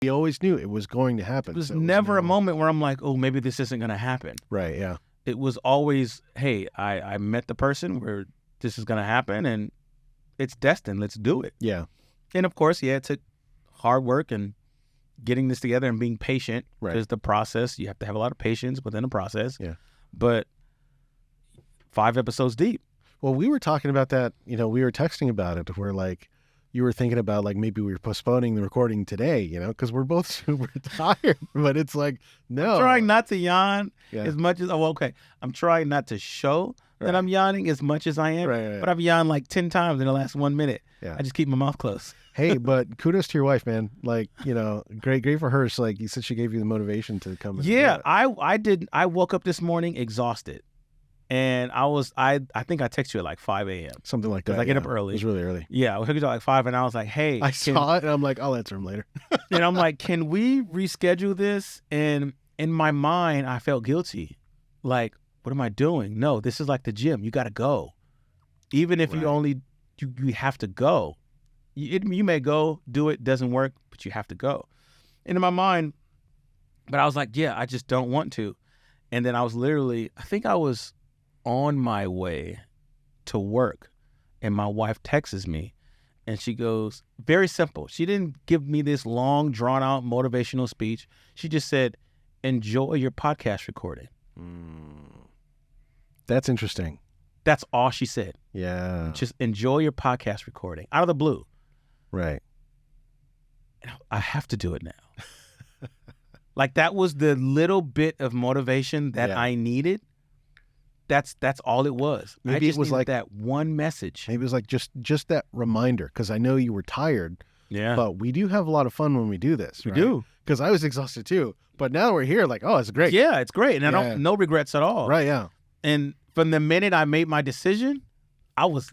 We always knew it was going to happen. It was never a moment where I'm like, oh, maybe this isn't going to happen. Right, yeah. It was always, hey, I met the person where this is going to happen and it's destined. Let's do it. Yeah. And of course, yeah, it took hard work and getting this together and being patient. Right. Because the process, you have to have a lot of patience within the process. Yeah. But 5 episodes deep. Well, we were talking about that, we were texting about it where like you were thinking about like maybe we were postponing the recording today, because we're both super tired, but it's like, no. I'm trying not to yawn as much as, I'm trying not to show that I'm yawning as much as I am, but I've yawned like 10 times in the last 1 minute. Yeah. I just keep my mouth closed. Hey, but kudos to your wife, man. Like, great for her. So like you said, she gave you the motivation to come. Yeah, I did. I woke up this morning exhausted. And I think I texted you at like 5 a.m. Something like that. Because I get up early. It was really early. Yeah, I was at like 5 and I was like, hey. I saw it and I'm like, I'll answer him later. And I'm like, can we reschedule this? And in my mind, I felt guilty. Like, what am I doing? No, this is like the gym. You got to go. Even if you have to go. You may go, do it, doesn't work, but you have to go. And in my mind, but I was like, yeah, I just don't want to. And then I was I think I was on my way to work and my wife texts me and she goes, very simple. She didn't give me this long drawn out motivational speech. She just said, enjoy your podcast recording. That's interesting. That's all she said. Yeah. Just enjoy your podcast recording out of the blue. Right. I have to do it now. Like that was the little bit of motivation that I needed. That's all it was. Maybe it was like that one message. Maybe it was like just that reminder, because I know you were tired. Yeah. But we do have a lot of fun when we do this. We do. Because I was exhausted too. But now we're here, like, oh, it's great. Yeah, it's great. And no regrets at all. Right, yeah. And from the minute I made my decision, I was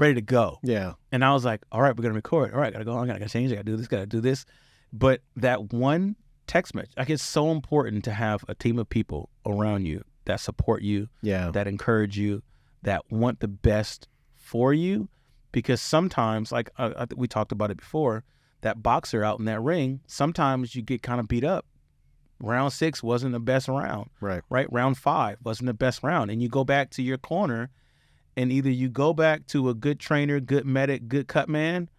ready to go. Yeah. And I was like, all right, we're gonna record. All right, gotta go on, gotta change, gotta do this. But that one text message, like it's so important to have a team of people around you that support you, that encourage you, that want the best for you. Because sometimes, like we talked about it before, that boxer out in that ring, sometimes you get kind of beat up. Round 6 wasn't the best round. Right. Round 5 wasn't the best round. And you go back to your corner and either you go back to a good trainer, good medic, good cut man,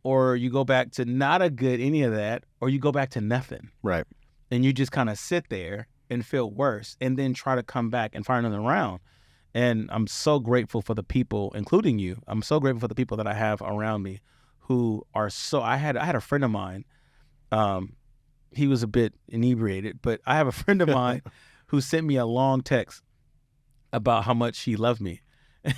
or you go back to not a good any of that, or you go back to nothing. Right. And you just kind of sit there and feel worse and then try to come back and find another round. And I'm so grateful for the people, including you. I'm so grateful for the people that I have around me who are so, I had a friend of mine, he was a bit inebriated, but I have a friend of mine who sent me a long text about how much he loved me.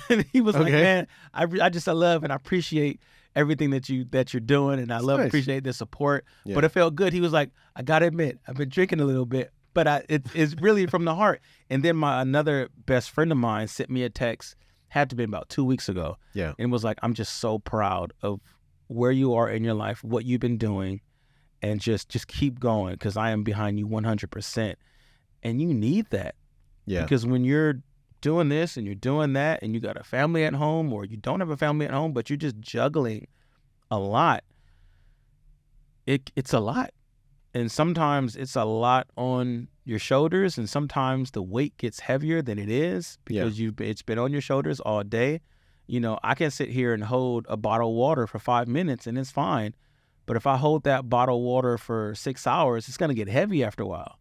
And he was like, man, I love and I appreciate everything that you're doing. And I appreciate the support, but it felt good. He was like, I got to admit, I've been drinking a little bit, but it's really from the heart. And then another best friend of mine sent me a text, had to be about 2 weeks ago. Yeah. And was like, I'm just so proud of where you are in your life, what you've been doing, and just keep going, because I am behind you 100%. And you need that. Yeah. Because when you're doing this and you're doing that and you got a family at home, or you don't have a family at home, but you're just juggling a lot, it's a lot. And sometimes it's a lot on your shoulders, and sometimes the weight gets heavier than it is because it's been on your shoulders all day. I can sit here and hold a bottle of water for 5 minutes and it's fine. But if I hold that bottle of water for 6 hours, it's going to get heavy after a while.